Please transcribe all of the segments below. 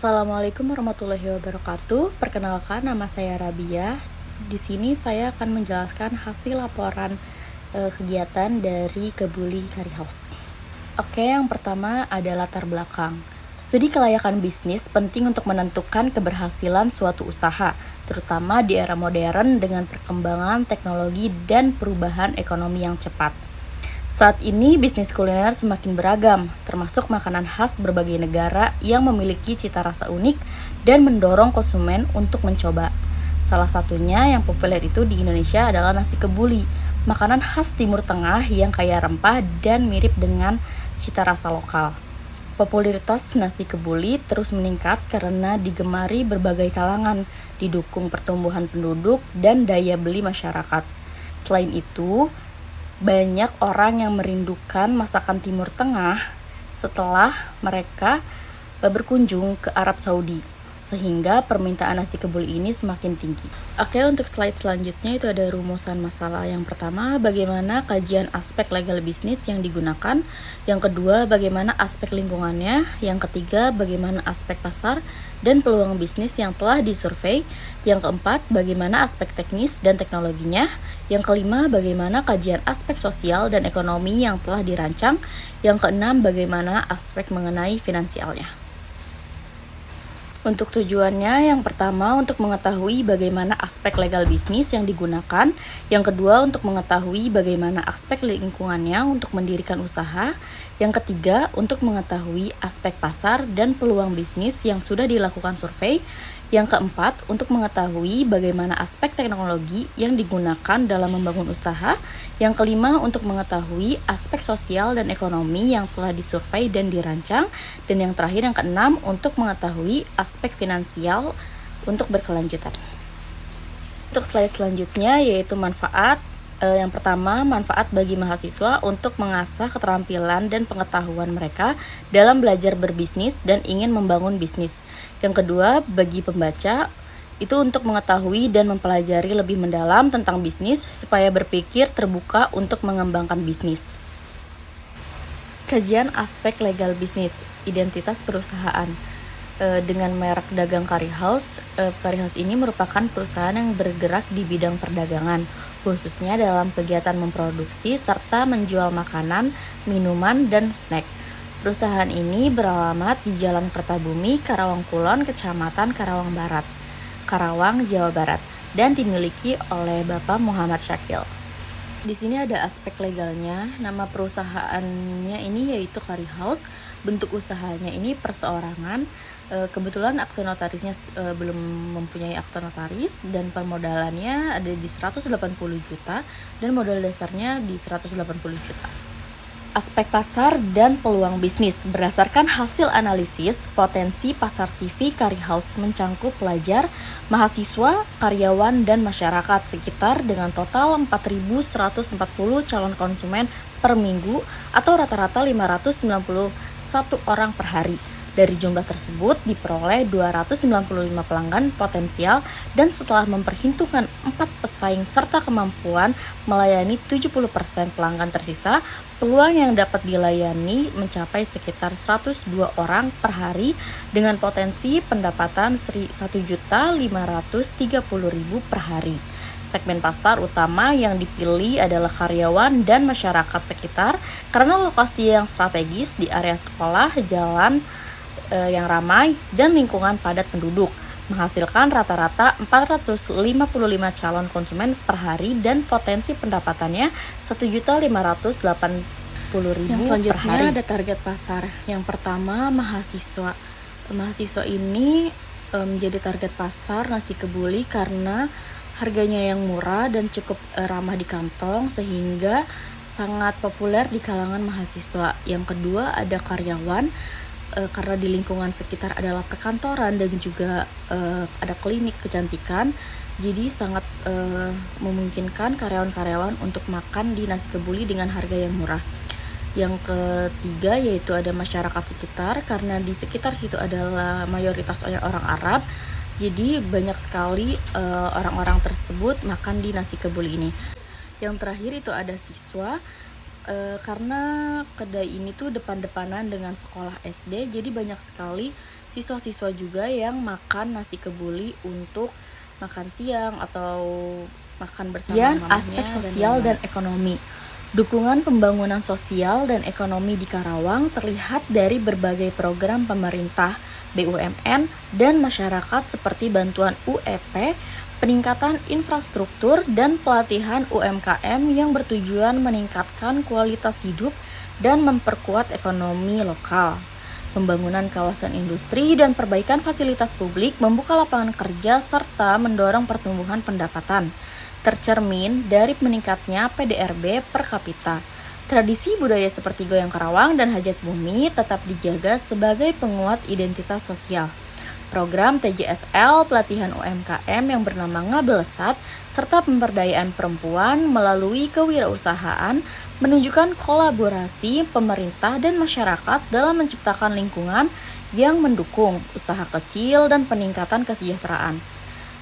Assalamualaikum warahmatullahi wabarakatuh. Perkenalkan, nama saya Rabia. Di sini saya akan menjelaskan hasil laporan kegiatan dari Kebuli Curry House. Oke, yang pertama ada latar belakang. Studi kelayakan bisnis penting untuk menentukan keberhasilan suatu usaha, terutama di era modern dengan perkembangan teknologi dan perubahan ekonomi yang cepat. Saat ini bisnis kuliner semakin beragam, termasuk makanan khas berbagai negara yang memiliki cita rasa unik dan mendorong konsumen untuk mencoba. Salah satunya yang populer itu di Indonesia adalah nasi kebuli, makanan khas Timur Tengah yang kaya rempah dan mirip dengan cita rasa lokal. Popularitas nasi kebuli terus meningkat karena digemari berbagai kalangan, didukung pertumbuhan penduduk dan daya beli masyarakat. Selain itu, banyak orang yang merindukan masakan Timur Tengah setelah mereka berkunjung ke Arab Saudi, sehingga permintaan nasi kebuli ini semakin tinggi. Oke, untuk slide selanjutnya itu ada rumusan masalah. Yang pertama, bagaimana kajian aspek legal bisnis yang digunakan. Yang kedua, bagaimana aspek lingkungannya. Yang ketiga, bagaimana aspek pasar dan peluang bisnis yang telah disurvei. Yang keempat, bagaimana aspek teknis dan teknologinya. Yang kelima, bagaimana kajian aspek sosial dan ekonomi yang telah dirancang. Yang keenam, bagaimana aspek mengenai finansialnya. Untuk tujuannya, yang pertama untuk mengetahui bagaimana aspek legal bisnis yang digunakan, yang kedua untuk mengetahui bagaimana aspek lingkungannya untuk mendirikan usaha, yang ketiga untuk mengetahui aspek pasar dan peluang bisnis yang sudah dilakukan survei, yang keempat untuk mengetahui bagaimana aspek teknologi yang digunakan dalam membangun usaha, yang kelima untuk mengetahui aspek sosial dan ekonomi yang telah disurvei dan dirancang, dan yang terakhir yang keenam untuk mengetahui aspek finansial untuk berkelanjutan. Untuk slide selanjutnya yaitu manfaat. Yang pertama, manfaat bagi mahasiswa untuk mengasah keterampilan dan pengetahuan mereka dalam belajar berbisnis dan ingin membangun bisnis. Yang kedua, bagi pembaca itu untuk mengetahui dan mempelajari lebih mendalam tentang bisnis supaya berpikir terbuka untuk mengembangkan bisnis. Kajian aspek legal bisnis, identitas perusahaan. Dengan merek dagang Curry House ini merupakan perusahaan yang bergerak di bidang perdagangan, khususnya dalam kegiatan memproduksi serta menjual makanan, minuman, dan snack. Perusahaan ini beralamat di Jalan Kertabumi, Karawang Kulon, Kecamatan Karawang Barat, Karawang, Jawa Barat, dan dimiliki oleh Bapak Muhammad Syakil. Di sini ada aspek legalnya. Nama perusahaannya ini yaitu Curry House. Bentuk usahanya ini perseorangan. Kebetulan akte notarisnya belum mempunyai akte notaris dan permodalannya ada di 180 juta dan modal dasarnya di 180 juta. Aspek pasar dan peluang bisnis. Berdasarkan hasil analisis, potensi pasar CV Curry House mencangkup pelajar, mahasiswa, karyawan, dan masyarakat sekitar dengan total 4.140 calon konsumen per minggu atau rata-rata 591 orang per hari. Dari jumlah tersebut diperoleh 295 pelanggan potensial dan setelah memperhitungkan 4 pesaing serta kemampuan melayani 70% pelanggan tersisa, peluang yang dapat dilayani mencapai sekitar 102 orang per hari dengan potensi pendapatan 1.530.000 per hari. Segmen pasar utama yang dipilih adalah karyawan dan masyarakat sekitar karena lokasi yang strategis di area sekolah, jalan yang ramai, dan lingkungan padat penduduk, menghasilkan rata-rata 455 calon konsumen per hari dan potensi pendapatannya 1.580.000 per hari. Ada target pasar. Yang pertama, mahasiswa. Mahasiswa ini menjadi target pasar nasi kebuli karena harganya yang murah dan cukup ramah di kantong sehingga sangat populer di kalangan mahasiswa. Yang kedua, ada karyawan. Karena di lingkungan sekitar adalah perkantoran dan juga ada klinik kecantikan, jadi sangat memungkinkan karyawan-karyawan untuk makan di nasi kebuli dengan harga yang murah. Yang ketiga yaitu ada masyarakat sekitar, karena di sekitar situ adalah mayoritas orang Arab, jadi banyak sekali orang-orang tersebut makan di nasi kebuli ini. Yang terakhir itu ada siswa. Karena kedai ini tuh depan-depanan dengan sekolah SD, jadi banyak sekali siswa-siswa juga yang makan nasi kebuli untuk makan siang atau makan bersama mamahnya. Aspek sosial dan ekonomi. Dukungan pembangunan sosial dan ekonomi di Karawang terlihat dari berbagai program pemerintah, BUMN, dan masyarakat seperti bantuan UEP, peningkatan infrastruktur, dan pelatihan UMKM yang bertujuan meningkatkan kualitas hidup dan memperkuat ekonomi lokal. Pembangunan kawasan industri dan perbaikan fasilitas publik membuka lapangan kerja serta mendorong pertumbuhan pendapatan, tercermin dari meningkatnya PDRB per kapita. Tradisi budaya seperti goyang Karawang dan hajat bumi tetap dijaga sebagai penguat identitas sosial. Program TJSL, pelatihan UMKM yang bernama Ngabelesat, serta pemberdayaan perempuan melalui kewirausahaan menunjukkan kolaborasi pemerintah dan masyarakat dalam menciptakan lingkungan yang mendukung usaha kecil dan peningkatan kesejahteraan.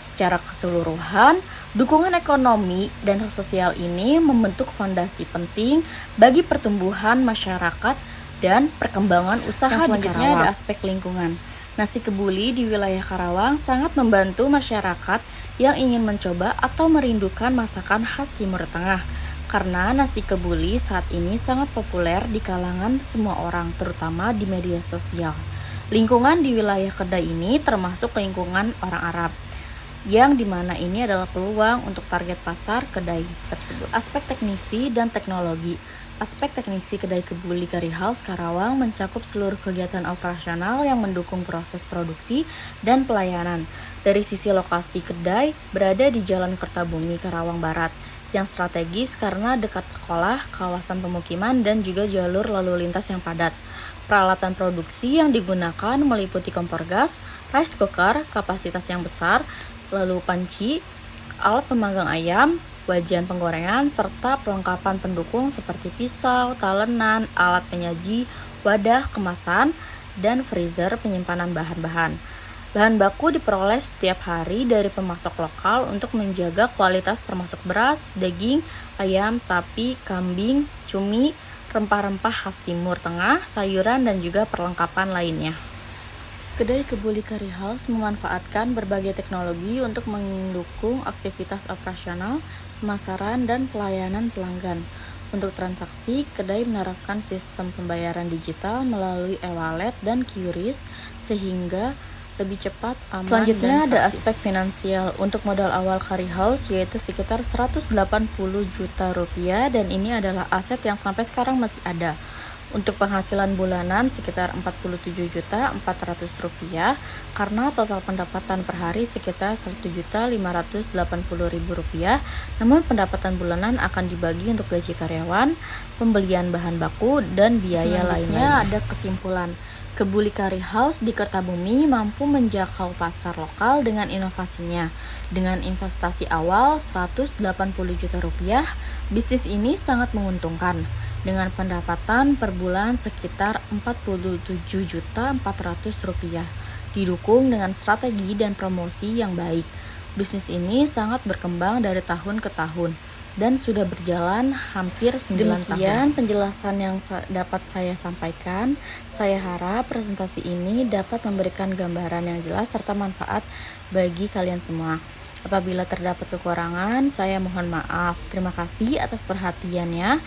Secara keseluruhan, dukungan ekonomi dan sosial ini membentuk fondasi penting bagi pertumbuhan masyarakat dan perkembangan usaha di Karawang. Selanjutnya ada aspek lingkungan. Nasi kebuli di wilayah Karawang sangat membantu masyarakat yang ingin mencoba atau merindukan masakan khas Timur Tengah. Karena nasi kebuli saat ini sangat populer di kalangan semua orang, terutama di media sosial. Lingkungan di wilayah kedai ini termasuk lingkungan orang Arab, yang dimana ini adalah peluang untuk target pasar kedai tersebut. Aspek teknisi dan teknologi. Aspek teknisi kedai kebuli Curry House Karawang mencakup seluruh kegiatan operasional yang mendukung proses produksi dan pelayanan. Dari sisi lokasi kedai berada di Jalan Kertabumi Karawang Barat, yang strategis karena dekat sekolah, kawasan pemukiman, dan juga jalur lalu lintas yang padat. Peralatan produksi yang digunakan meliputi kompor gas, rice cooker, kapasitas yang besar, lalu panci, alat pemanggang ayam, wajan penggorengan, serta perlengkapan pendukung seperti pisau, talenan, alat penyaji, wadah kemasan, dan freezer penyimpanan bahan-bahan. Bahan baku diperoleh setiap hari dari pemasok lokal untuk menjaga kualitas termasuk beras, daging, ayam, sapi, kambing, cumi, rempah-rempah khas Timur Tengah, sayuran, dan juga perlengkapan lainnya. Kedai Kebuli Curry House memanfaatkan berbagai teknologi untuk mendukung aktivitas operasional, pemasaran, dan pelayanan pelanggan. Untuk transaksi, kedai menerapkan sistem pembayaran digital melalui e-wallet dan QRIS sehingga lebih cepat, aman, selanjutnya dan ada aspek finansial. Untuk modal awal Curry House yaitu sekitar 180 juta rupiah, dan ini adalah aset yang sampai sekarang masih ada. Untuk penghasilan bulanan sekitar 47.400.000 rupiah, karena total pendapatan per hari sekitar 1.580.000 rupiah. Namun pendapatan bulanan akan dibagi untuk gaji karyawan, pembelian bahan baku, dan biaya lainnya. Ada kesimpulan. Kebuli Curry House di Kertabumi mampu menjangkau pasar lokal dengan inovasinya. Dengan investasi awal 180 juta rupiah, bisnis ini sangat menguntungkan. Dengan pendapatan per bulan sekitar 47.400.000 rupiah, didukung dengan strategi dan promosi yang baik. Bisnis ini sangat berkembang dari tahun ke tahun dan sudah berjalan hampir 9 tahun. Demikian penjelasan yang dapat saya sampaikan. Saya harap presentasi ini dapat memberikan gambaran yang jelas serta manfaat bagi kalian semua. Apabila terdapat kekurangan, saya mohon maaf. Terima kasih atas perhatiannya.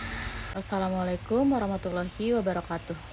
Wassalamualaikum warahmatullahi wabarakatuh.